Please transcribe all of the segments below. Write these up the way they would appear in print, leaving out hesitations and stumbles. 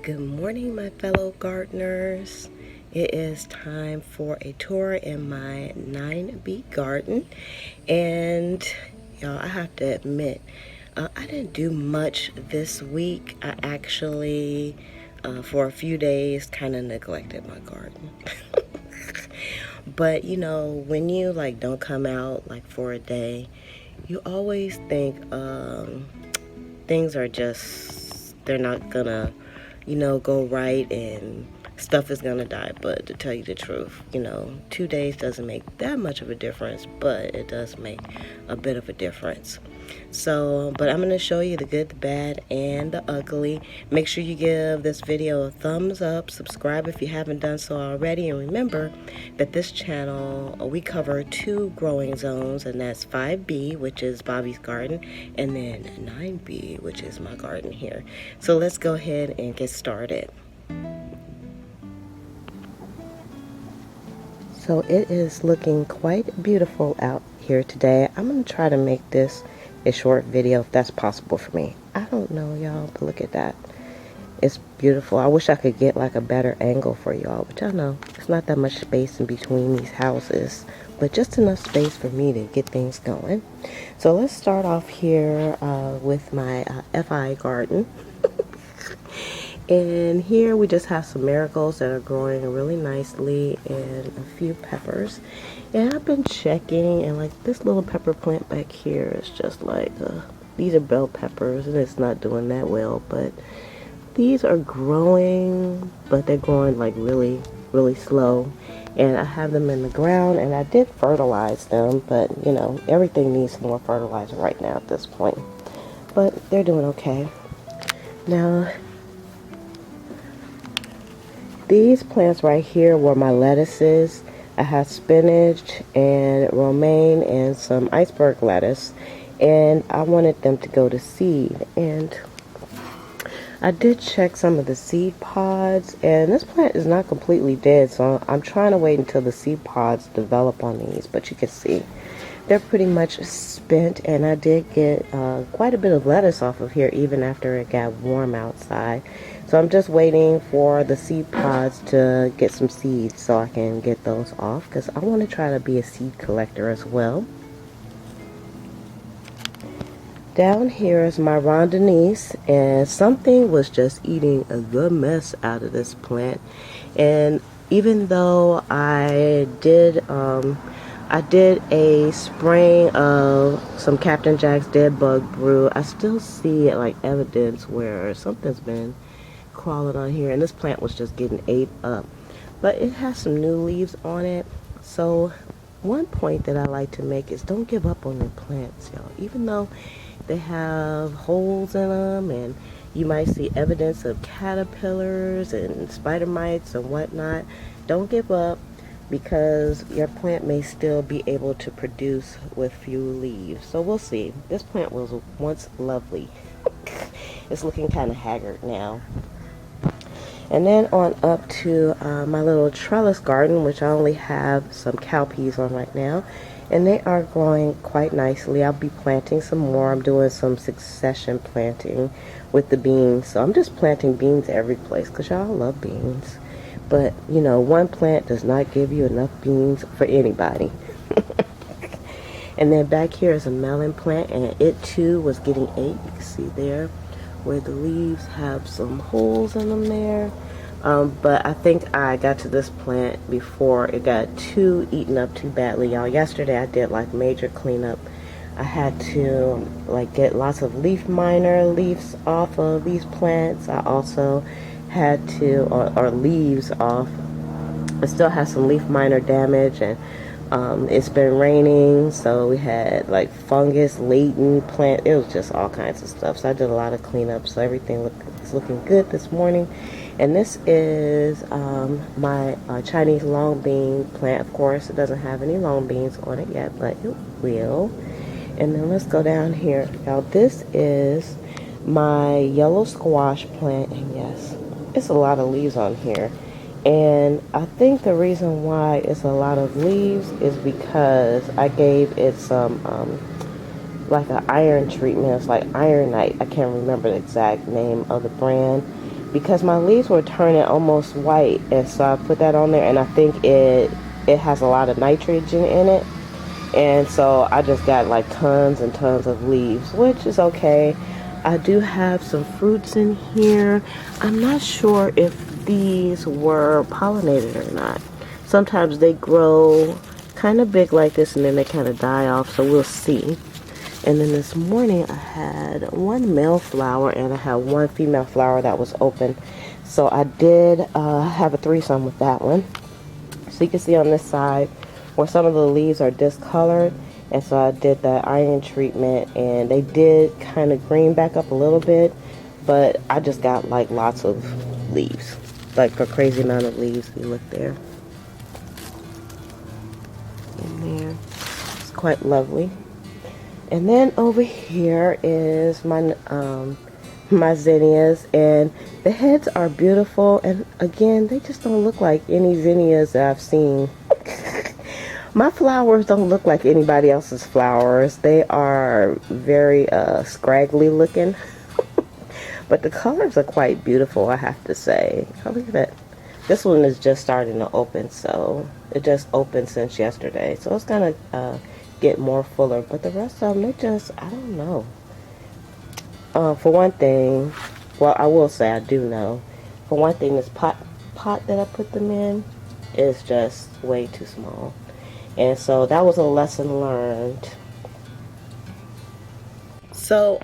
Good morning, my fellow gardeners. It is time for a tour in my 9B garden. And y'all, I have to admit, I didn't do much this week. I actually, for a few days, kind of neglected my garden. But you know, when you like don't come out like for a day, you always think things are just, they're not gonna, go right and stuff is gonna die. But to tell you the truth, 2 days doesn't make that much of a difference, but it does make a bit of a difference. So, but I'm going to show you the good, the bad, and the ugly. Make sure you give this video a thumbs up, subscribe if you haven't done so already, and remember that this channel, we cover 2 growing zones, and that's 5B, which is Bobby's garden, and then 9B, which is my garden here. So let's go ahead and get started. So it is looking quite beautiful out here today. I'm going to try to make this a short video if that's possible for me. I don't know, y'all, but look at that. It's beautiful. I wish I could get like a better angle for y'all, but y'all know it's not that much space in between these houses, but just enough space for me to get things going. So let's start off here with my FI garden. And here we just have some marigolds that are growing really nicely and a few peppers. And I've been checking, and like this little pepper plant back here is just like, these are bell peppers and it's not doing that well, but these are growing, but they're growing like really, really slow. And I have them in the ground, and I did fertilize them, but you know, everything needs more fertilizer right now at this point. But they're doing okay. Now, these plants right here were my lettuces. I had spinach and romaine and some iceberg lettuce, and I wanted them to go to seed. And I did check some of the seed pods, and this plant is not completely dead, so I'm trying to wait until the seed pods develop on these. But you can see they're pretty much spent, and I did get quite a bit of lettuce off of here even after it got warm outside. So I'm just waiting for the seed pods to get some seeds so I can get those off, because I want to try to be a seed collector as well. Down here is my rondinese, and something was just eating the mess out of this plant. And even though I did a spraying of some Captain Jack's Dead Bug Brew, I still see like evidence where something's been crawling on here, and this plant was just getting ate up. But it has some new leaves on it. So one point that I like to make is don't give up on your plants, y'all. Even though they have holes in them and you might see evidence of caterpillars and spider mites and whatnot, don't give up, because your plant may still be able to produce with few leaves. So we'll see. This plant was once lovely. It's looking kind of haggard now. And then on up to my little trellis garden, which I only have some cowpeas on right now, and they are growing quite nicely. I'll be planting some more. I'm doing some succession planting with the beans, so I'm just planting beans every place because y'all love beans. But you know, one plant does not give you enough beans for anybody. And then back here is a melon plant, and it too was getting ate. You can see there where the leaves have some holes in them there. But I think I got to this plant before it got too eaten up too badly, y'all. Yesterday I did like major cleanup. I had to like get lots of leaf miner leaves off of these plants. I also had to, or leaves off. It still has some leaf miner damage, and it's been raining, so we had like fungus laden plant. It was just all kinds of stuff. So I did a lot of cleanup, so everything is looking good this morning. And this is my Chinese long bean plant. Of course, it doesn't have any long beans on it yet, but it will. And then let's go down here. Now this is my yellow squash plant, and yes, it's a lot of leaves on here. And I think the reason why it's a lot of leaves is because I gave it some like an iron treatment. It's like ironite. I can't remember the exact name of the brand, because my leaves were turning almost white, and so I put that on there, and I think it has a lot of nitrogen in it, and so I just got like tons and tons of leaves, which is okay. I do have some fruits in here. I'm not sure if these were pollinated or not. Sometimes they grow kind of big like this and then they kind of die off, so we'll see. And then this morning I had one male flower and I had one female flower that was open. So I did have a threesome with that one. So you can see on this side where some of the leaves are discolored. And so I did the iron treatment and they did kind of green back up a little bit. But I just got like lots of leaves. Like a crazy amount of leaves. You look there. In there. It's quite lovely. And then over here is my my zinnias, and the heads are beautiful, and again they just don't look like any zinnias that I've seen. My flowers don't look like anybody else's flowers. They are very scraggly looking. But the colors are quite beautiful, I have to say. Oh, look at that. This one is just starting to open, so it just opened since yesterday, so it's gonna get more fuller. But the rest of them, they just, I don't know. For one thing, well, I will say I do know. For one thing, this pot that I put them in is just way too small, and so that was a lesson learned. So,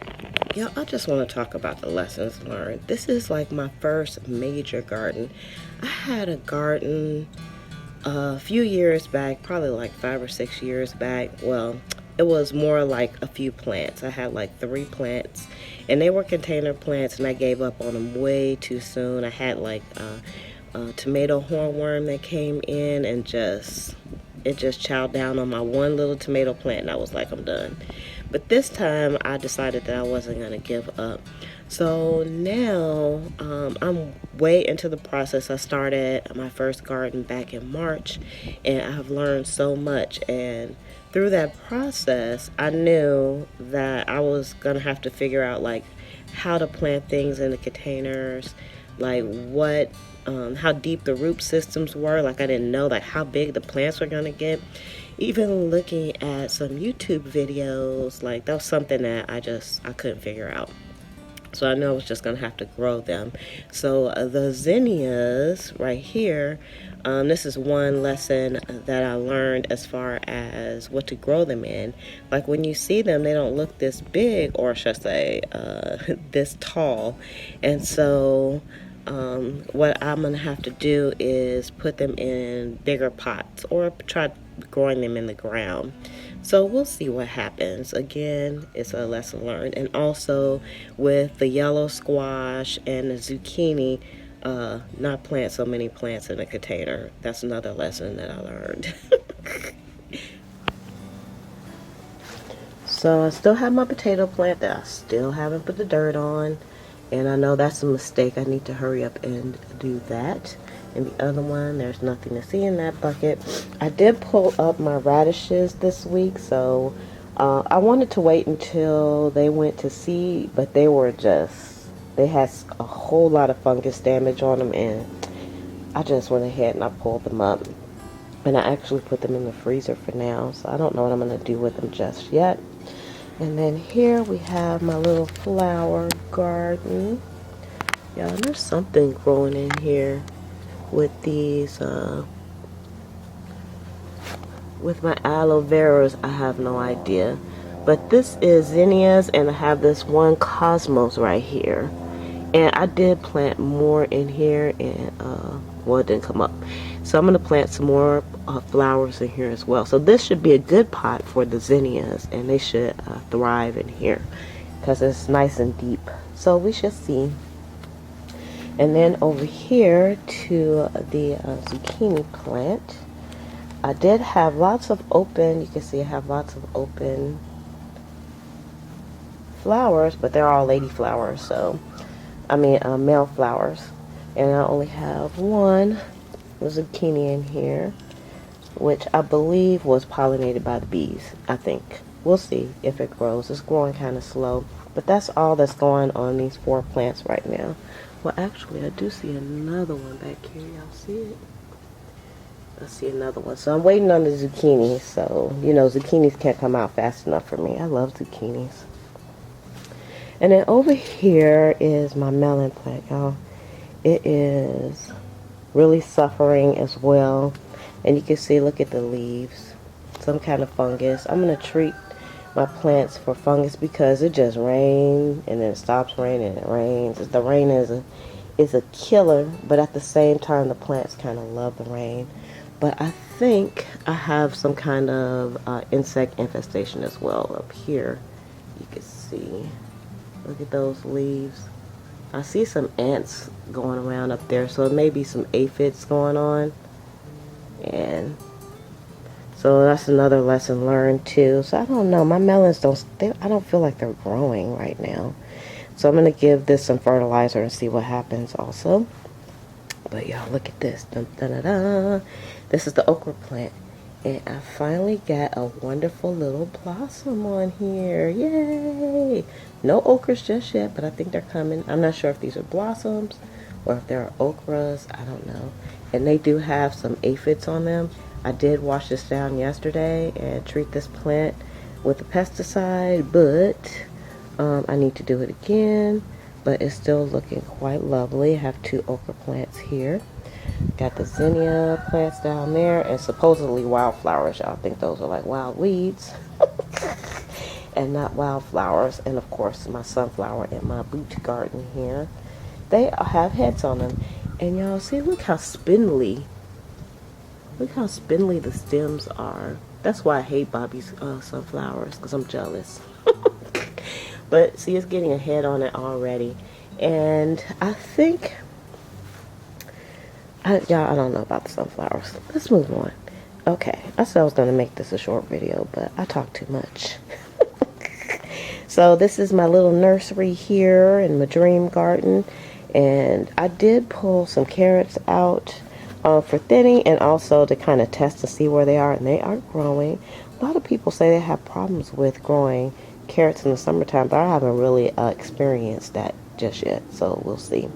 yeah, I just want to talk about the lessons learned. This is like my first major garden. I had a garden a few years back, probably like 5 or 6 years back. Well, it was more like a few plants. I had like 3 plants, and they were container plants, and I gave up on them way too soon. I had like a tomato hornworm that came in and it just chowed down on my one little tomato plant, and I was like, I'm done. But this time I decided that I wasn't going to give up. So now I'm way into the process. I started my first garden back in March, and I've learned so much. And through that process, I knew that I was going to have to figure out like how to plant things in the containers, like what how deep the root systems were. Like I didn't know like how big the plants were going to get. Even looking at some YouTube videos, like that was something that I couldn't figure out. So I know I was just going to have to grow them. So the zinnias right here, this is one lesson that I learned as far as what to grow them in. Like when you see them, they don't look this big, or should I say this tall. And so what I'm going to have to do is put them in bigger pots or try growing them in the ground. So we'll see what happens. Again, it's a lesson learned. And also with the yellow squash and the zucchini, not plant so many plants in a container. That's another lesson that I learned. So I still have my potato plant that I still haven't put the dirt on. And I know that's a mistake. I need to hurry up and do that. And the other one, there's nothing to see in that bucket. I did pull up my radishes this week, so I wanted to wait until they went to seed, but they had a whole lot of fungus damage on them, and I just went ahead and I pulled them up. And I actually put them in the freezer for now, so I don't know what I'm going to do with them just yet. And then here we have my little flower garden. Yeah, there's something growing in here with these, with my aloe veras. I have no idea. But this is zinnias, and I have this one cosmos right here. And I did plant more in here, and, well, it didn't come up. So I'm going to plant some more flowers in here as well. So this should be a good pot for the zinnias, and they should thrive in here because it's nice and deep. So we shall see. And then over here to the zucchini plant, I did have lots of open, you can see I have lots of open flowers, but they're all lady flowers, so, I mean male flowers. And I only have one zucchini in here, which I believe was pollinated by the bees, I think. We'll see if it grows. It's growing kind of slow. But that's all that's going on these 4 plants right now. Well, actually, I do see another one back here. Y'all see it? I see another one. So I'm waiting on the zucchini. So, you know, zucchinis can't come out fast enough for me. I love zucchinis. And then over here is my melon plant, y'all. It is really suffering as well. And you can see, look at the leaves. Some kind of fungus. I'm going to treat my plants for fungus because it just rains and then it stops raining and it rains. The rain is a killer, but at the same time the plants kind of love the rain. But I think I have some kind of insect infestation as well up here. You can see. Look at those leaves. I see some ants going around up there, so it may be some aphids going on. And so that's another lesson learned too. So I don't know. My melons I don't feel like they're growing right now. So I'm going to give this some fertilizer and see what happens also. But y'all, look at this. Dun, dun, dun, dun. This is the okra plant. And I finally got a wonderful little blossom on here. Yay! No okras just yet, but I think they're coming. I'm not sure if these are blossoms or if they're okras. I don't know. And they do have some aphids on them. I did wash this down yesterday and treat this plant with a pesticide, but I need to do it again. But it's still looking quite lovely. I have 2 okra plants here. Got the zinnia plants down there and supposedly wildflowers. Y'all think those are like wild weeds and not wildflowers. And of course my sunflower in my boot garden here. They have heads on them. And y'all see, look how spindly. Look how spindly the stems are. That's why I hate Bobby's sunflowers, because I'm jealous. But see, it's getting a head on it already. And I think, y'all, I don't know about the sunflowers. Let's move on. Okay, I said I was going to make this a short video, but I talk too much. So this is my little nursery here in my dream garden. And I did pull some carrots out for thinning and also to kind of test to see where they are, and they are growing. A lot of people say they have problems with growing carrots in the summertime, but I haven't really experienced that just yet, so we'll see.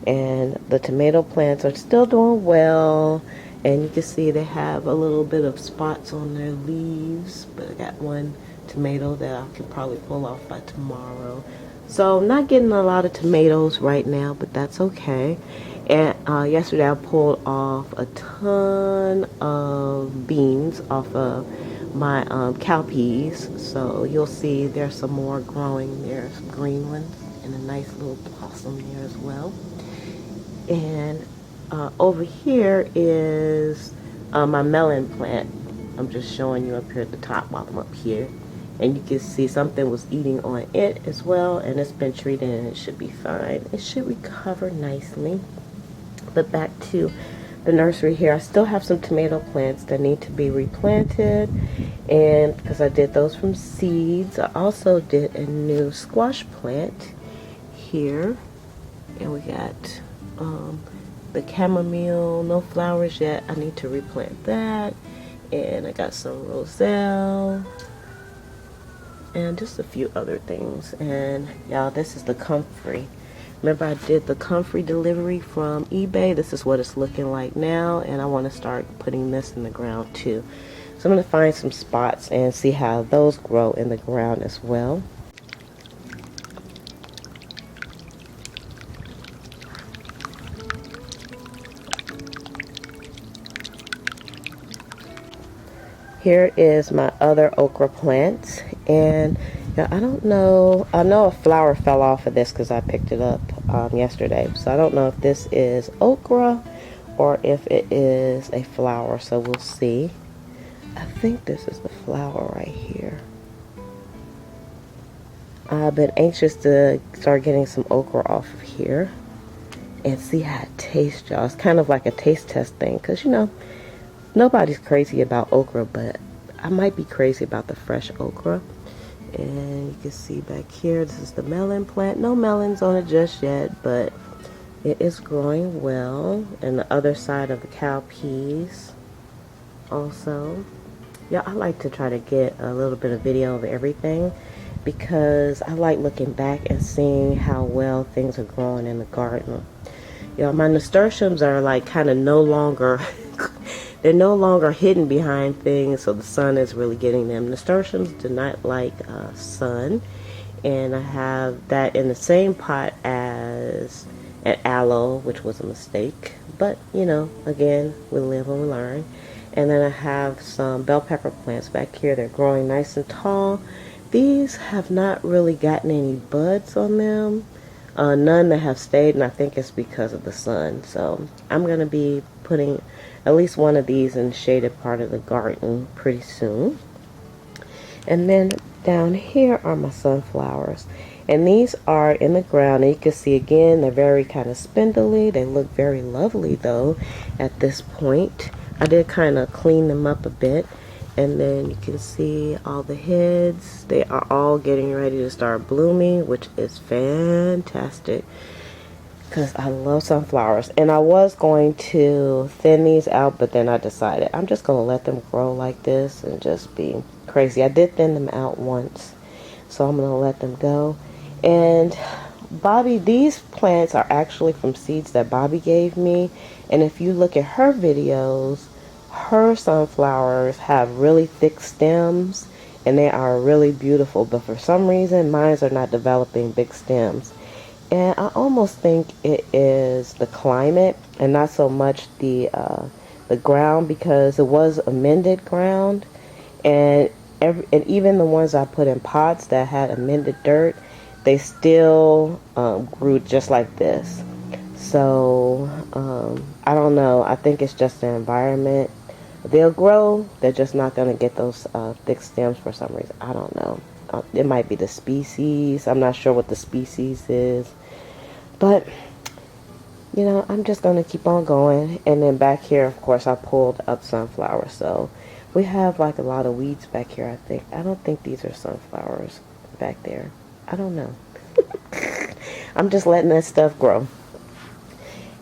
And the tomato plants are still doing well, and you can see they have a little bit of spots on their leaves, but I got one tomato that I can probably pull off by tomorrow. So I'm not getting a lot of tomatoes right now, but that's okay. And yesterday I pulled off a ton of beans off of my cowpeas. So you'll see there's some more growing there, some green ones, and a nice little blossom there as well. And over here is my melon plant. I'm just showing you up here at the top while I'm up here. And you can see something was eating on it as well, and it's been treated and it should be fine. It should recover nicely. But back to the nursery here, I still have some tomato plants that need to be replanted, and because I did those from seeds. I also did a new squash plant here, and we got the chamomile, no flowers yet. I need to replant that. And I got some roselle and just a few other things. And y'all, this is the comfrey. Remember I did the comfrey delivery from eBay? This is what it's looking like now, and I want to start putting this in the ground too. So I'm going to find some spots and see how those grow in the ground as well. Here is my other okra plant, and yeah, I don't know. I know a flower fell off of this because I picked it up yesterday. So I don't know if this is okra or if it is a flower. So we'll see. I think this is the flower right here. I've been anxious to start getting some okra off of here and see how it tastes, y'all. It's kind of like a taste test thing because, you know, nobody's crazy about okra, but I might be crazy about the fresh okra. And you can see back here, this is the melon plant. No melons on it just yet, but it is growing well. And the other side of the cowpeas also. Yeah, I like to try to get a little bit of video of everything. because I like looking back and seeing how well things are growing in the garden. You know, my nasturtiums are like kind of no longer, they're no longer hidden behind things, so the sun is really getting them. Nasturtiums do not like sun, and I have that in the same pot as an aloe, which was a mistake. But, you know, again, we live and we learn. And then I have some bell pepper plants back here. They're growing nice and tall. These have not really gotten any buds on them. None that have stayed, and I think it's because of the sun. So I'm going to be putting at least one of these in the shaded part of the garden pretty soon. And then down here are my sunflowers. And these are in the ground, and you can see again, they're very kind of spindly. They look very lovely though at this point. I did kind of clean them up a bit. And then you can see all the heads. They are all getting ready to start blooming, which is fantastic because I love sunflowers. And I was going to thin these out, but then I decided I'm just going to let them grow like this and just be crazy. I did thin them out once, so I'm going to let them go. And Bobby, these plants are actually from seeds that Bobby gave me. And if you look at her videos, her sunflowers have really thick stems and they are really beautiful, but for some reason mine are not developing big stems. And I almost think it is the climate and not so much the ground, because it was amended ground, and even the ones I put in pots that had amended dirt, they still grew just like this. So I don't know, I think it's just the environment. They'll grow, they're just not going to get those thick stems for some reason. I don't know. It might be the species. I'm not sure what the species is. But, you know, I'm just going to keep on going. And then back here, of course, I pulled up sunflowers. So we have like a lot of weeds back here, I think. I don't think these are sunflowers back there. I don't know. I'm just letting that stuff grow.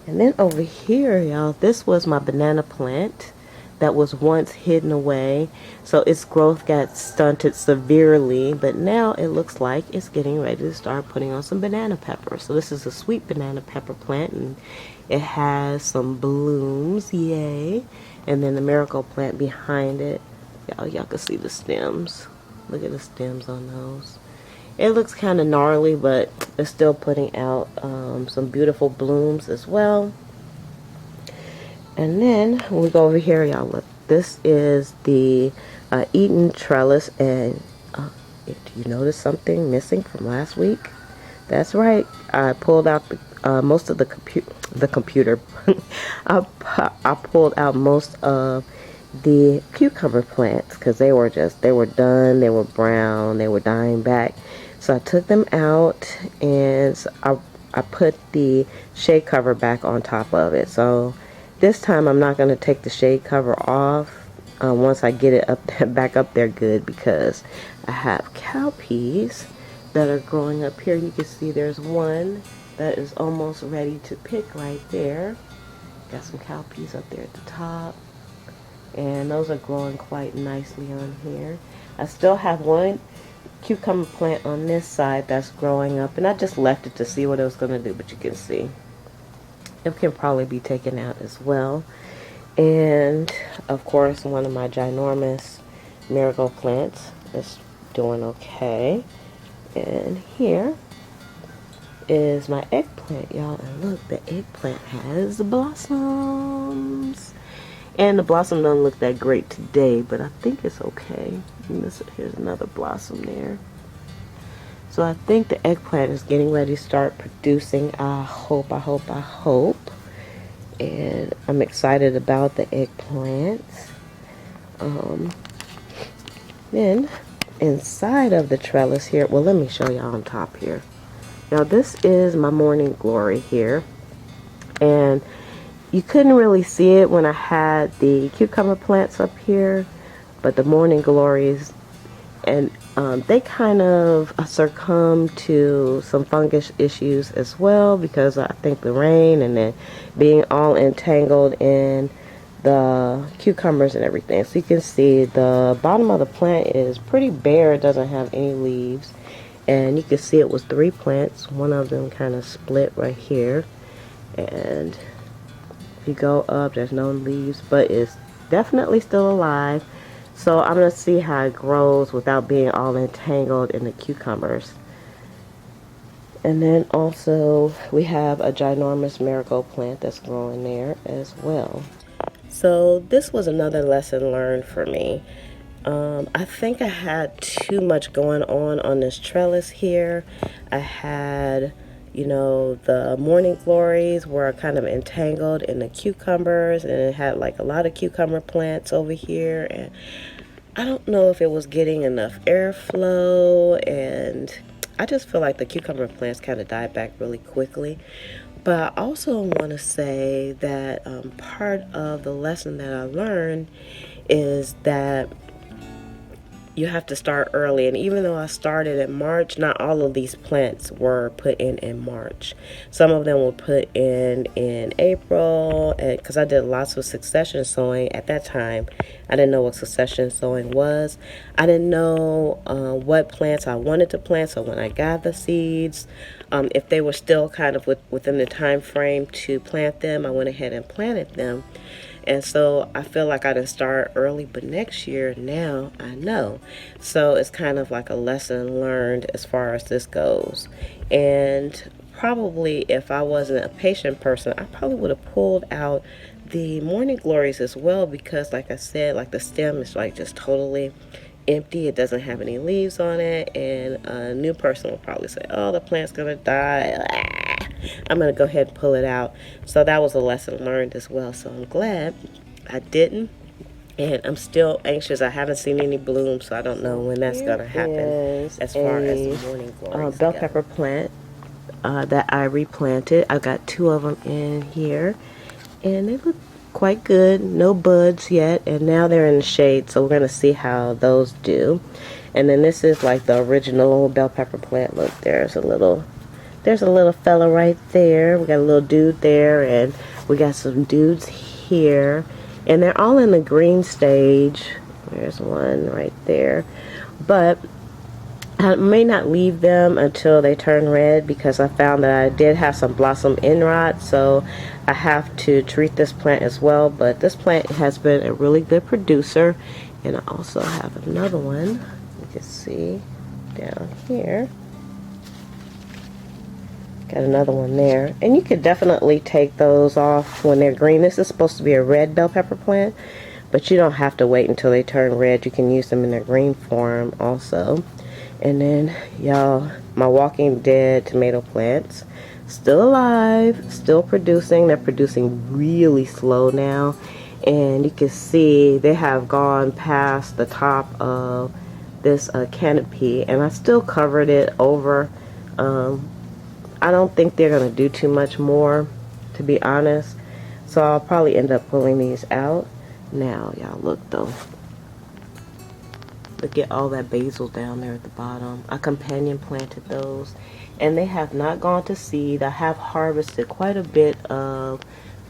And then over here, y'all, this was my banana plant that was once hidden away, so its growth got stunted severely, but now it looks like it's getting ready to start putting on some banana pepper. So this is a sweet banana pepper plant, and it has some blooms, yay. And then the miracle plant behind it, y'all can see the stems. Look at the stems on those. It looks kind of gnarly, but it's still putting out some beautiful blooms as well. And then when we go over here, y'all, look, this is the Eaton trellis. And do you notice something missing from last week? That's right, I pulled out most of the computer. I pulled out most of the cucumber plants because they were done, they were brown, they were dying back. So I took them out, and I put the shade cover back on top of it. So this time I'm not going to take the shade cover off once I get it up back up there good, because I have cowpeas that are growing up here. You can see there's one that is almost ready to pick right there. Got some cowpeas up there at the top, and those are growing quite nicely on here. I still have one cucumber plant on this side that's growing up, and I just left it to see what it was going to do, but you can see it can probably be taken out as well. And of course, one of my ginormous marigold plants is doing okay. And here is my eggplant, y'all, and look, the eggplant has blossoms. And the blossom doesn't look that great today, but I think it's okay. And here's another blossom there. So I think the eggplant is getting ready to start producing. I hope. And I'm excited about the eggplants. Then inside of the trellis here, well, let me show y'all on top here. Now this is my morning glory here. And you couldn't really see it when I had the cucumber plants up here, but the morning glories, and they kind of succumbed to some fungus issues as well, because I think the rain and then being all entangled in the cucumbers and everything. So you can see the bottom of the plant is pretty bare. It doesn't have any leaves. And you can see it was 3 plants. One of them kind of split right here. And if you go up, there's no leaves, but it's definitely still alive. So I'm going to see how it grows without being all entangled in the cucumbers. And then also we have a ginormous marigold plant that's growing there as well. So this was another lesson learned for me. I think I had too much going on this trellis here. I had, you know, the morning glories were kind of entangled in the cucumbers, and it had like a lot of cucumber plants over here, and I don't know if it was getting enough airflow, and I just feel like the cucumber plants kind of died back really quickly. But I also want to say that part of the lesson that I learned is that you have to start early. And even though I started in March, not all of these plants were put in March. Some of them were put in April, because I did lots of succession sowing at that time. I didn't know what succession sowing was. I didn't know what plants I wanted to plant. So when I got the seeds, if they were still kind of within the time frame to plant them, I went ahead and planted them. And so I feel like I didn't start early, but next year, now I know. So it's kind of like a lesson learned as far as this goes. And probably if I wasn't a patient person, I probably would have pulled out the morning glories as well, because like I said, like the stem is like just totally empty. It doesn't have any leaves on it, and a new person will probably say, oh, the plant's gonna die. I'm gonna go ahead and pull it out. So that was a lesson learned as well. So I'm glad I didn't, and I'm still anxious. I haven't seen any bloom, so I don't know when that's gonna happen as far as the morning glories bell pepper plant that I replanted. I've got 2 of them in here, and they look quite good. No buds yet, and now they're in the shade, so we're going to see how those do. And then this is like the original bell pepper plant. Look, there's a little fella right there. We got a little dude there, and we got some dudes here, and they're all in the green stage. There's one right there, but I may not leave them until they turn red, because I found that I did have some blossom end rot, so I have to treat this plant as well. But this plant has been a really good producer. And I also have another one, you can see down here. Got another one there, and you could definitely take those off when they're green. This is supposed to be a red bell pepper plant, but you don't have to wait until they turn red. You can use them in their green form also. And then, y'all, my Walking Dead tomato plants, still alive, still producing. They're producing really slow now, and you can see they have gone past the top of this canopy, and I still covered it over. I don't think they're going to do too much more, to be honest, so I'll probably end up pulling these out. Now, y'all, look though. Look at all that basil down there at the bottom. I companion planted those, and they have not gone to seed. I have harvested quite a bit of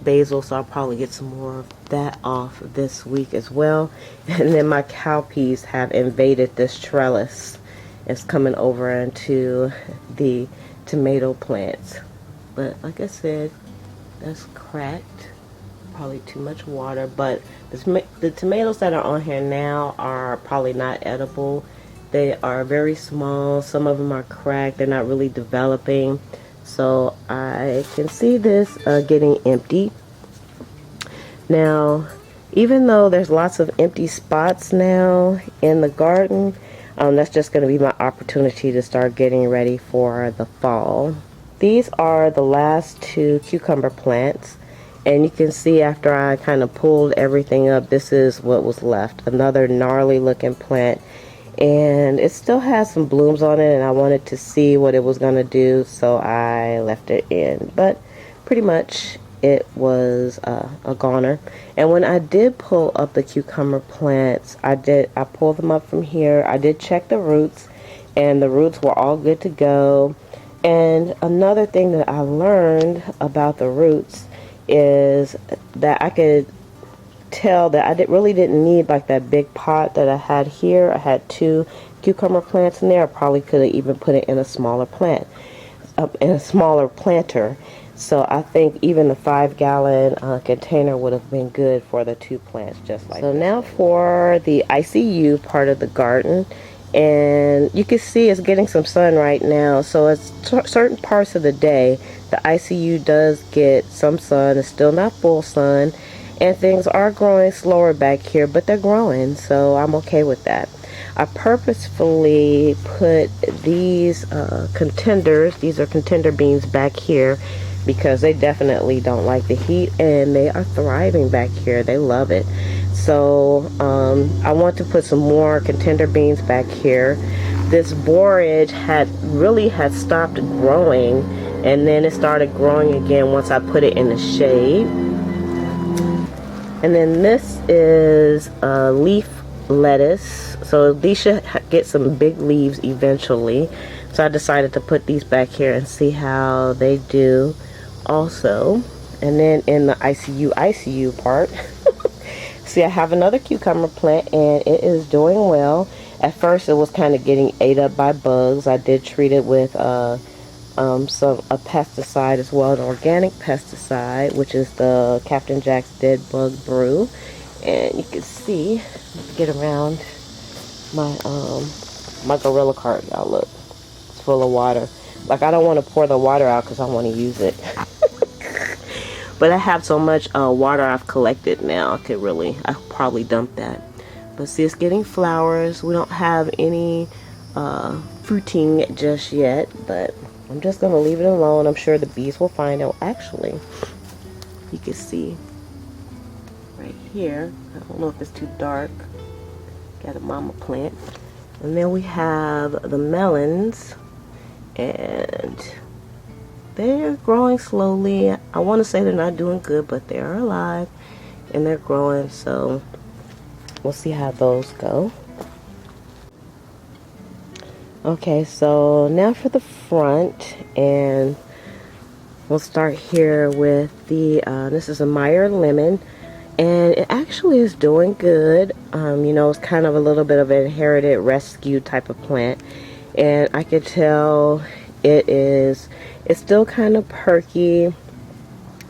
basil, so I'll probably get some more of that off this week as well. And then my cowpeas have invaded this trellis. It's coming over into the tomato plants. But like I said, that's cracked. Probably too much water, but the tomatoes that are on here now are probably not edible. They are very small. Some of them are cracked. They're not really developing. So I can see this getting empty. Now, even though there's lots of empty spots now in the garden, that's just going to be my opportunity to start getting ready for the fall. These are the last 2 cucumber plants. And you can see after I kind of pulled everything up, this is what was left. Another gnarly looking plant. And it still has some blooms on it, and I wanted to see what it was going to do, so I left it in. But pretty much it was a goner. And when I did pull up the cucumber plants, I pulled them up from here. I did check the roots, and the roots were all good to go. And another thing that I learned about the roots is that I could tell that I really didn't need like that big pot that I had here. I had 2 cucumber plants in there. I probably could have even put it in a smaller plant, in a smaller planter. So I think even the 5-gallon container would have been good for the 2 plants just like so. Now for the ICU part of the garden. And you can see it's getting some sun right now. So it's certain parts of the day, the ICU does get some sun. It's still not full sun. And things are growing slower back here, but they're growing. So I'm okay with that. I purposefully put these contenders, these are contender beans back here, because they definitely don't like the heat, and they are thriving back here. They love it. So I want to put some more contender beans back here. This borage had stopped growing, and then it started growing again once I put it in the shade. And then this is leaf lettuce. So these should get some big leaves eventually. So I decided to put these back here and see how they do also. And then in the ICU part, see, I have another cucumber plant, and it is doing well. At first it was kind of getting ate up by bugs. I did treat it with a pesticide as well, an organic pesticide, which is the Captain Jack's Dead Bug Brew. And you can see, get around my my Gorilla cart, y'all. Look, it's full of water. Like, I don't want to pour the water out because I want to use it. But I have so much water I've collected now. I probably dump that. But see, it's getting flowers. We don't have any fruiting just yet, but I'm just going to leave it alone. I'm sure the bees will find out. Actually, you can see right here. I don't know if it's too dark. Got a mama plant. And then we have the melons, and they're growing slowly. I want to say they're not doing good, but they're alive and they're growing, so we'll see how those go. Okay, so now for the front, and we'll start here with the this is a Meyer Lemon, and it actually is doing good. You know, it's kind of a little bit of an inherited rescue type of plant, and I could tell it's still kind of perky,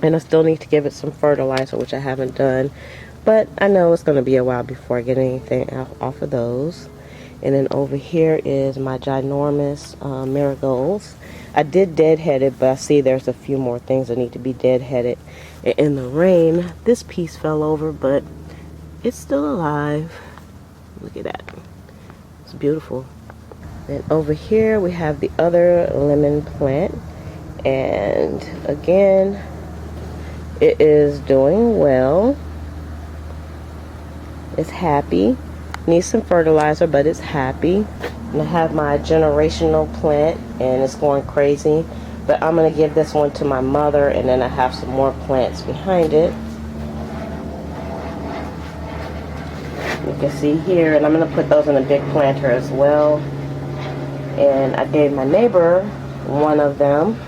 and I still need to give it some fertilizer, which I haven't done, but I know it's going to be a while before I get anything off of those. And then over here is my ginormous marigolds. I did deadhead it, but I see there's a few more things that need to be deadheaded. In the rain, this piece fell over, but it's still alive. Look at that. It's beautiful. Then over here we have the other lemon plant, and again, it is doing well. It's happy. Needs some fertilizer, but it's happy. And I have my generational plant, and it's going crazy, but I'm going to give this one to my mother, and then I have some more plants behind it. You can see here, and I'm going to put those in a big planter as well. And I gave my neighbor one of them,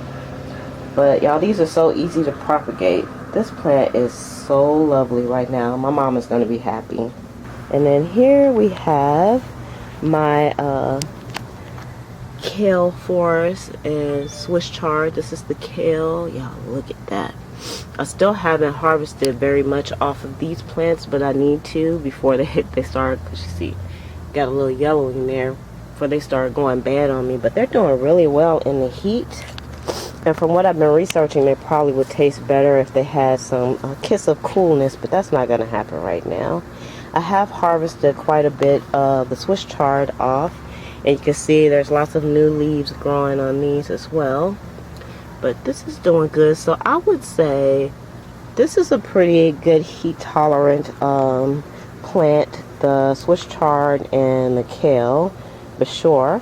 but y'all, these are so easy to propagate. This plant is so lovely right now. My mom is going to be happy. And then here we have my kale forest and Swiss chard. This is the kale. Y'all, look at that. I still haven't harvested very much off of these plants, but I need to before they start, because you see, got a little yellow in there before they start going bad on me. But they're doing really well in the heat. And from what I've been researching, they probably would taste better if they had some kiss of coolness, but that's not going to happen right now. I have harvested quite a bit of the Swiss chard off, and you can see there's lots of new leaves growing on these as well. But this is doing good, so I would say this is a pretty good heat tolerant plant, the Swiss chard and the kale, for sure.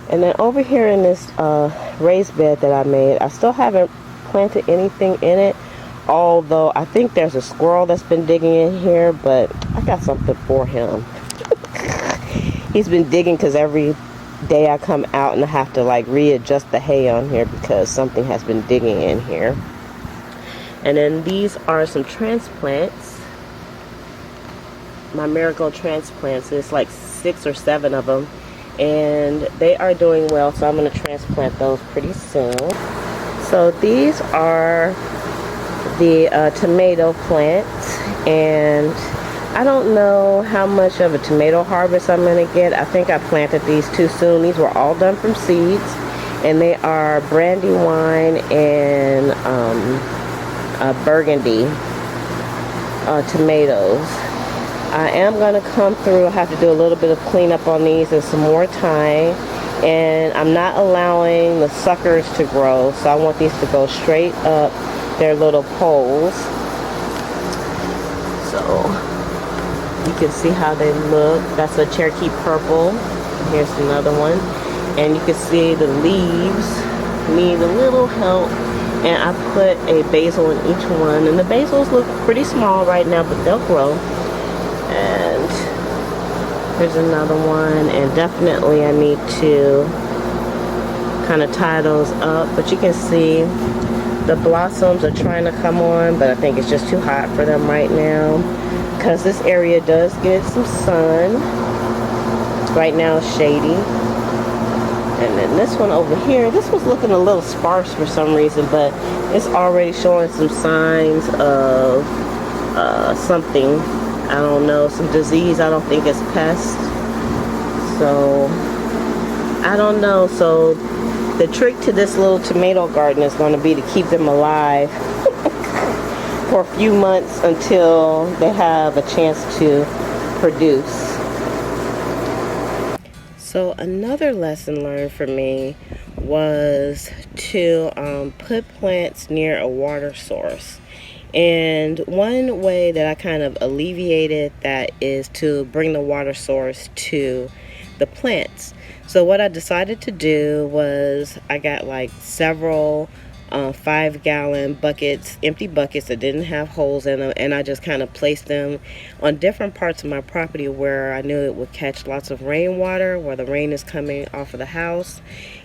And then over here in this raised bed that I made, I still haven't planted anything in it, although I think there's a squirrel that's been digging in here, but I got something for him. He's been digging because every day I come out and I have to like readjust the hay on here because something has been digging in here. And then these are some transplants. my marigold transplants. There's like 6 or 7 of them, and they are doing well, so I'm going to transplant those pretty soon. So these are the tomato plants, and I don't know how much of a tomato harvest I'm going to get. I think I planted these too soon. These were all done from seeds, and they are Brandywine and Burgundy tomatoes. I am going to come through. I have to do a little bit of cleanup on these and some more time, and I'm not allowing the suckers to grow, so I want these to go straight up their little poles. So you can see how they look. That's a Cherokee purple. Here's another one, and you can see the leaves need a little help, and I put a basil in each one, and the basils look pretty small right now, but they'll grow. And here's another one, and definitely I need to kind of tie those up, but you can see the blossoms are trying to come on, but I think it's just too hot for them right now because this area does get some sun. Right now it's shady. And then this one over here, this was looking a little sparse for some reason, but it's already showing some signs of something. I don't know, some disease. I don't think it's pest. So, I don't know. So, the trick to this little tomato garden is going to be to keep them alive for a few months until they have a chance to produce. So another lesson learned for me was to put plants near a water source. And one way that I kind of alleviated that is to bring the water source to the plants. So what I decided to do was I got like several 5-gallon buckets, empty buckets that didn't have holes in them, and I just kind of placed them on different parts of my property where I knew it would catch lots of rainwater, where the rain is coming off of the house.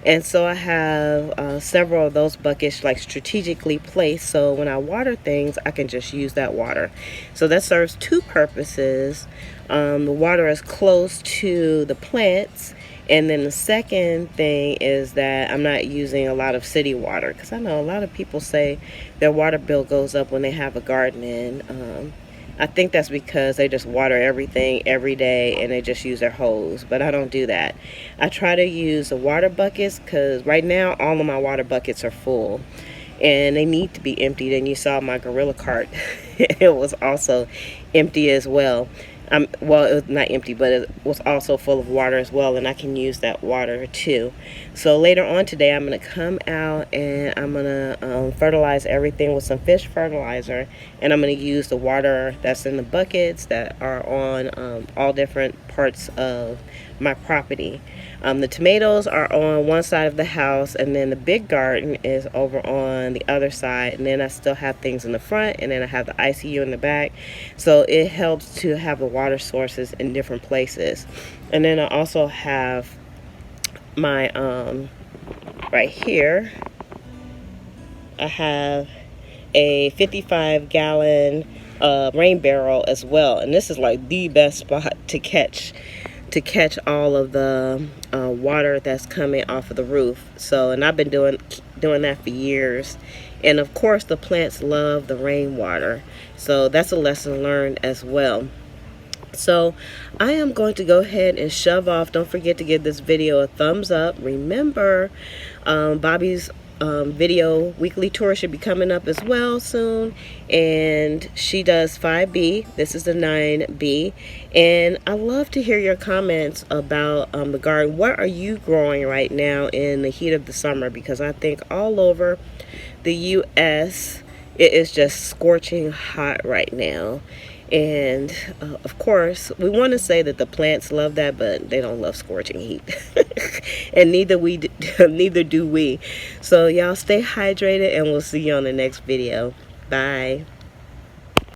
And so I have several of those buckets like strategically placed, so when I water things I can just use that water. So that serves 2 purposes. The water is close to the plants, and then the second thing is that I'm not using a lot of city water, because I know a lot of people say their water bill goes up when they have a garden in. I think that's because they just water everything every day and they just use their hose, but I don't do that. I try to use the water buckets because right now all of my water buckets are full and they need to be emptied, and you saw my gorilla cart. It was also empty as well. Well, it was not empty, but it was also full of water as well, and I can use that water too. So later on today, I'm going to come out and I'm going to fertilize everything with some fish fertilizer, and I'm going to use the water that's in the buckets that are on all different parts of my property. The tomatoes are on one side of the house, and then the big garden is over on the other side, and then I still have things in the front, and then I have the ICU in the back. So it helps to have the water sources in different places. And then I also have my right here I have a 55-gallon rain barrel as well, and this is like the best spot to catch all of the water that's coming off of the roof. So, and I've been doing that for years, and of course the plants love the rainwater, so that's a lesson learned as well. So I am going to go ahead and shove off. Don't forget to give this video a thumbs up. Remember, Bobby's video weekly tour should be coming up as well soon, and she does 5B. This is the 9B, and I love to hear your comments about the garden. What are you growing right now in the heat of the summer? Because I think all over the US it is just scorching hot right now. And of course we want to say that the plants love that, but they don't love scorching heat. And neither do we. So y'all stay hydrated, and we'll see you on the next video. Bye.